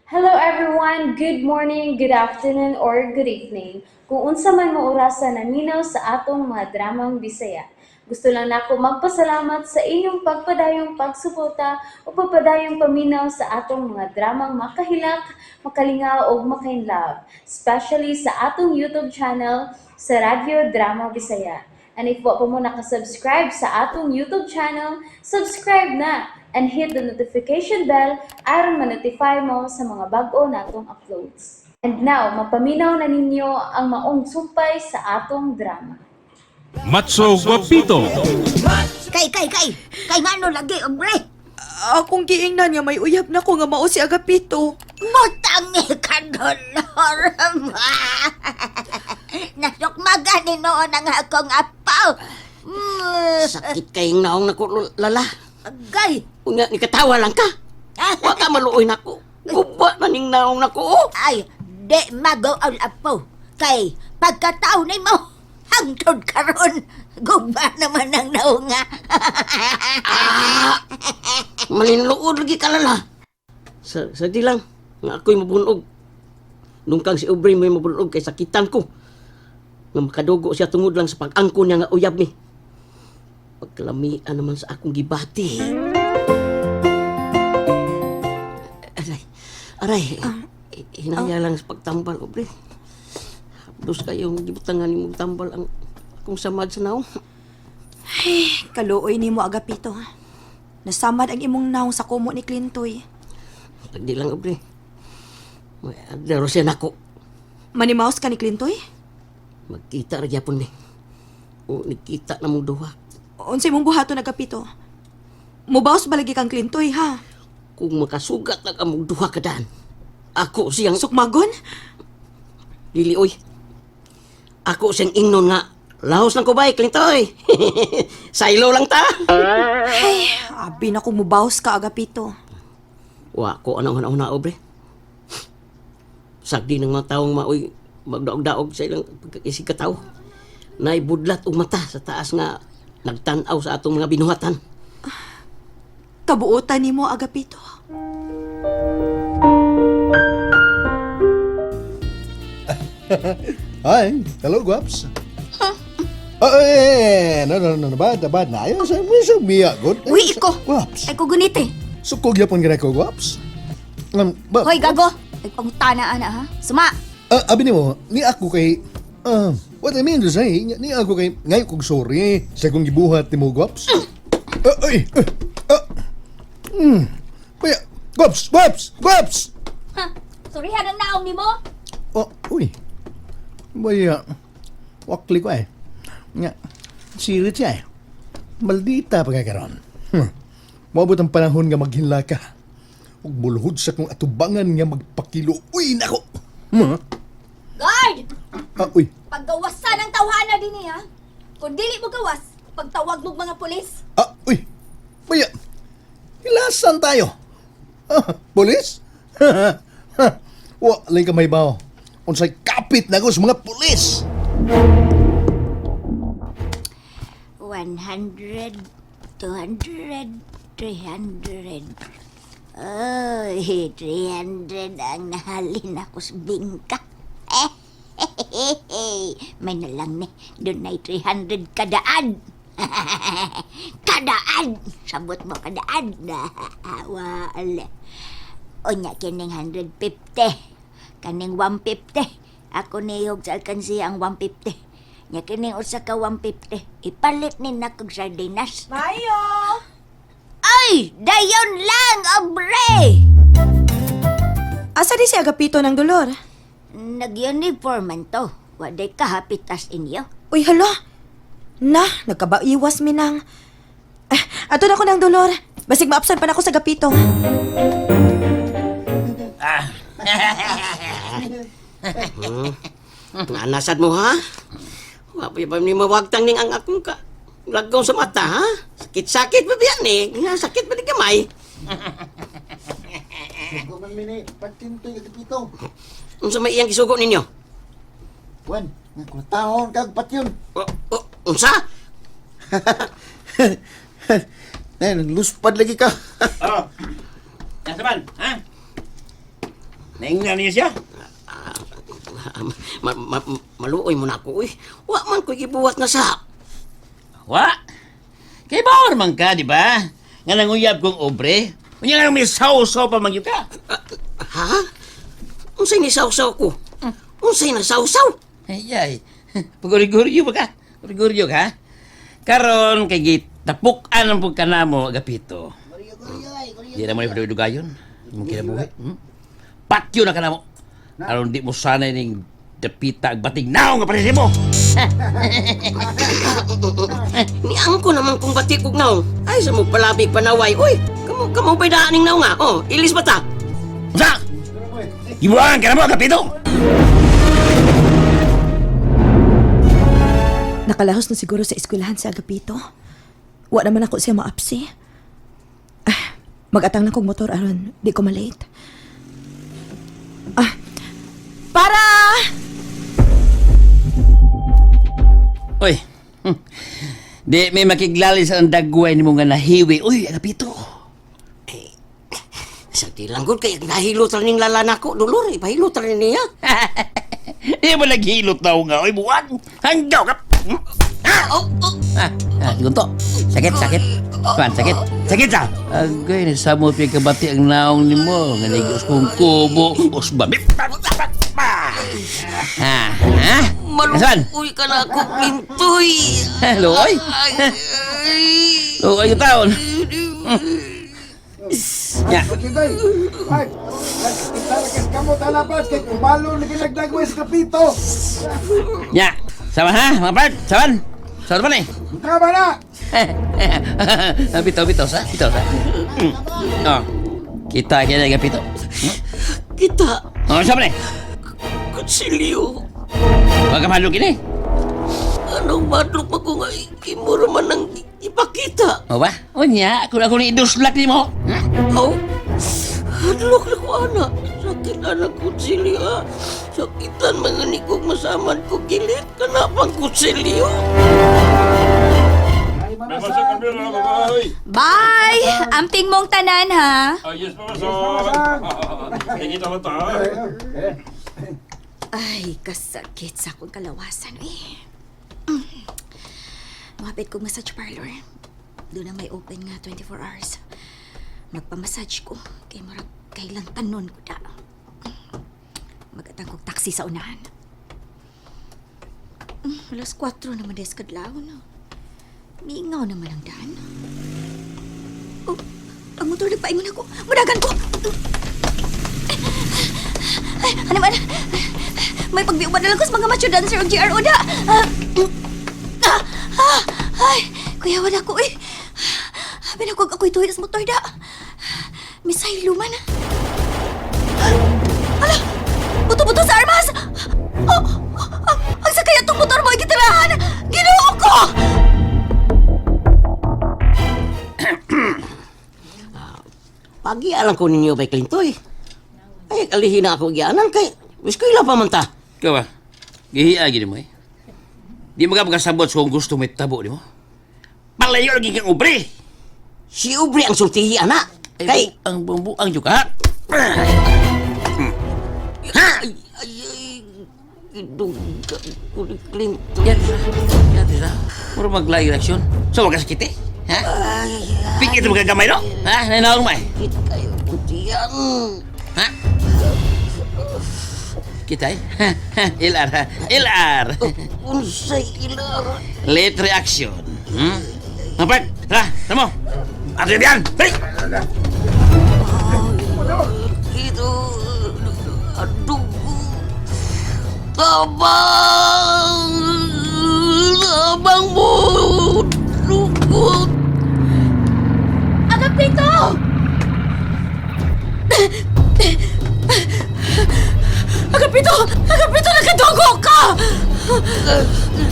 Hello everyone, good morning, good afternoon, or good evening. Kung unsa man mo orasan naminaw sa atong mga dramang Bisaya. Gusto lang nako magpasalamat sa inyong pagpadayong pagsuporta o pagpadayong paminaw sa atong mga dramang makahilak, makalingaw o makainlove, especially sa atong YouTube channel sa Radyo Drama Bisaya. And if wa pa mo nakasubscribe sa atong YouTube channel, subscribe na and hit the notification bell aron ma-notify mo sa mga bag-o natong uploads. And now, mapaminaw na ninyo ang maong sumpay sa atong drama. Matso Guapito. Kay ngano lagi, ombre? Akong giingnan nga may uyab na ko nga mao si Agapito. Mutangi ka, Dolor. Nasukmaga ni noon ang akong apaw. Sakit kayong naong nako, lala. Agay. Unya, ni katawa lang ka. Wa ka maluoy nako. Guba na ning naong nako. Ay, di mago ang apaw. Kay pagkatao ni mo, hangtod karon. Guba naman ang naunga. Malinluod lagi ka, lala. Sagdi lang. Nga ako'y mabunog. Nung kang si Aubrey mo'y mabunog kay sakitan ko. Nga makadugo siya tungod lang sa pag-angko niya nga uyab ni. Pagkalamian naman sa akong gibati. Aray, hinaya lang sa pagtambal, Aubrey. Hapdos kayong gibutangan ni mong tambal ang akong samad sa naong. Ay, kaluoy ni mo Agapito. Nasamad ang imong naong sa kumo ni Clintoy. Tagdi lang, Aubrey. May adlaro siya nako. Manimaos ka ni Clintoy? Magkita ra gyapon ni. O nikita na mong duha. Unsay mong buhaton Agapito? Mubaos balagi kang Clintoy ha? Kung makasugat na kamong duha ka daan, ako siyang... Sukmagon? Dili, oy. Ako siyang ingnon nga. Lahos lang ko ba, Clintoy? Silo lang ta. Ay, abi na kung mubaos ka Agapito. Wa ko anong una-una, Aubrey. Sagdi ng mga taong maoy magdaog-daog sa ilang pagkakisig kataw. Naibudlat og mata sa taas nga nagtanaw sa atong mga binuhatan. Kabuotan ni mo Agapito. Ay, hello, Guaps. No, bad na. Ayaw sa miya, good. Uy, iko. Guaps. Ay ko gunite. Sukog yapon ganay ko, Guaps. Hoy, gago. Ay pangutana ana ha. Suma. Abi ni mo, ni ako kay... what I mean to say, ni ako kay... Ngayon kong sorry sa kong gibuhat ni mo, Guaps. Kaya, Guaps! Ha. Sorry ha nang naong nimo. Uy. Baya, wakli ko eh. Nga, sirit siya eh. Maldita pagkakaroon. Mabot ang panahon nga maghinla ka. Ug bulhod sa kong atubangan nga magpakilo. Uy, nako! Guard! Uy. Paggawasan ang tawhana din niya. Kung dili mo gawas, pagtawag mo mga pulis. Uy. Baya, hilasan tayo. Polis? Wa, lang ka may bao. Unsay kapit na ko sa mga pulis. 100, 200, 300. Oy, 300 ang nahalin ako sa bingka. May na lang ni, doon ay 300 kadaan. Kadaan! Sabot mo kadaan. Wala. O nya kining 150. Kaning 150. Ako niyog sa alkansiya ang 150. Nya kining usa ka 150. Ipalit ni na kog sardinas. Mayo! Ay! Dayon lang, obre! Asa di si Agapito ng dolor? Nag-uniform man to. Waday kahapitas inyo. Uy, hala! Na, nagkabaiwas mi nang... ato na ko ng dolor. Basig maapsan pa na ako sa Agapito. Anasad mo, ha? Wapay ba ni mawagtang ning ang akong ka... Lagaw sa mata, ha? Sakit-sakit ba yan, eh? Sakit ba di kamay? Sugo man mini, patintoy ka dito. Unsa may iyang gisugo ninyo? Wan, nakutahon kag patyon. Unsa? Luspad lagi ka. Oh. Nasa man, ha? Naingnan niya siya. Maluoy mo na ako, uy. Wa man ko gibuhat na sa... Wa? Kay bawar man ka, di ba? Nga nanguyab kong obre. Unya nga may sausaw pa man yun ka. Ha? Unsay ni sausaw ko? Unsay na sausaw? Ay. Paguriguryo ba ka? Paguriguryo ka? Karon kay gitapukan ang pagkanamo, Agapito. Di na mo ni padugayon. Mungkin na buhay. Patyo na ka na mo. Aron di mo sanay ning dapita ag bating naong nga paresin mo. Niang ko naman kung batik kog naong. Ay, sa mo palabig panaway. Uy, kamo ba'y daaning naong nga? Oh, ilis ba ta? Sa! Ibuangan ka na mo, Agapito! Nakalahos na siguro sa eskwelahan si Agapito. Wa naman ako siya maapsi. Mag-atang na kong motor aron di ko malate. Para! Uy, di may makiglali sa ang dagway ni mo nga nahiwi. Uy, Agapito! Sakti lang gud kay nahilot ra ning lalana ko. Dulur, ipahilot ra niya. Di mo naghilot daw nga. Uy, buwan! Hanggaw ka! Gunto. Sakit. Kuan, sakit sa. Agay, nasamot may kabati ang naong ni mo. Nga nagos kong kubo. Usbabit. Nasaan? Maluoy ka na ako, Kintoy. Luoy? Luoy yung taon. Ya. Kintoy, ay, italakas ka mo talabas kay kumalo na ginagdagway sa kapito. Ya. Sama ha, mga part. Saman. Saman pa na eh. Tama na! Bitaw sa. Oh. Kita kaya na Agapito. Kita, Oh, sama na eh. Kutsilyo. Huwag ka mahalugin eh. Anong madlok pa ko nga ikimura man ang ipakita? O ba? O niya, kung ako ni iduslak ni mo. Oh, hadlok na ko, anak. Sakit, anak, kutsilyo, ha? Sakitan mga ni kong masaman ko gilit. Kanapang kutsilyo. Bye! Amping mong tanan, ha? Yes, Mama. Sige, tama ta. Ay, kasakit sa akong kalawasan, eh. Mapit kong massage parlor. Doon na may open nga 24 hours. Magpamassage ko. Kay marag kailan tanon ko da. Magatang kong taxi sa unahan. Alas 4 naman des kadlaw, no? Miingaw naman ang daan. Oh, ang motor nagpaingon ako. Mudagan ko! Ay, ano man? May pagbiuban na lang ko sa mga macho dancer o GRO da. Ay, kuyawan ako eh. Binagwag ako'y tuwid sa motor da. Misay luman. Ala, buto-buto sa armas. Ang sakay atong motor mo, igitirahan. Ginoo ko! Pagi alam ko ninyo bay Klintoy. Ay, alihin na ako gianan kay wis kaila pa man ta. Ikaw ba? Gihiya gini mo eh. Di mo ka makasabot sa kung gusto may tabo di mo. Palayo lagi kang ubre. Si Ubri ang sultihi, anak. Kay... ang bumbuang juga ha? Ay, iduga ko ni Klintoy. Yan na. Muro maglay reaksyon. So magkasakit eh. Ha? Pikit mo kagamay no? Ha? Nanawag mo eh. Kit kayo ko diyan. Ha? Kita eh? Ilar ha? Ilar! Unsay ilar. Late reaction. Mapat! Tara! Tara mo! Ato yan! Hey! Ito... Aduh... Tabang! Tabang mo! Lukot! Agapito! Agapito! Agapito, nakadugo ka!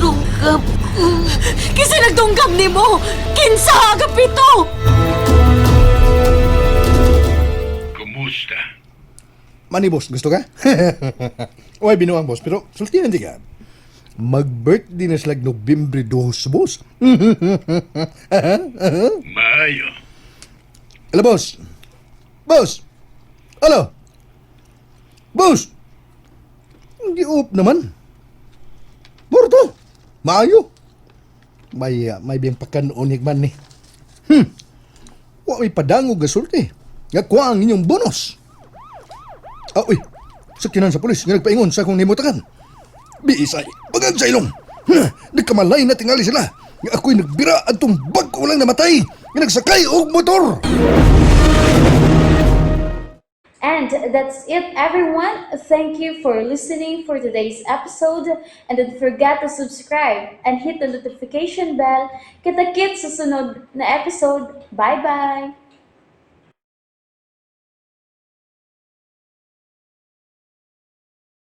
Dungkap ko! Kasi nagdunggam ni mo! Kinsa, Agapito! Kumusta? Mani, boss, gusto ka? Uy, binuang, boss, pero sulti hindi ka. Mag-birthday na sila Nobyembre 2, boss. Maayo. Hello, boss. Boss! Hello! Boss! Hindi up naman. Bordo! Maayo! May biyang pagkanuunig man ni. Wa may padangog gasulti. Nga kuha ang inyong bonus. Uy, sakinan sa pulis nga nagpaingon sa akong nimutakan. Biisay, bagag sa ilong. Nagkamalay na tingali sila. Nga ako'y nagbira at itong bag ko lang namatay. Nga nagsakay og motor. And that's it, everyone. Thank you for listening for today's episode. And don't forget to subscribe and hit the notification bell. Kita-kits sa sunod na episode. Bye-bye!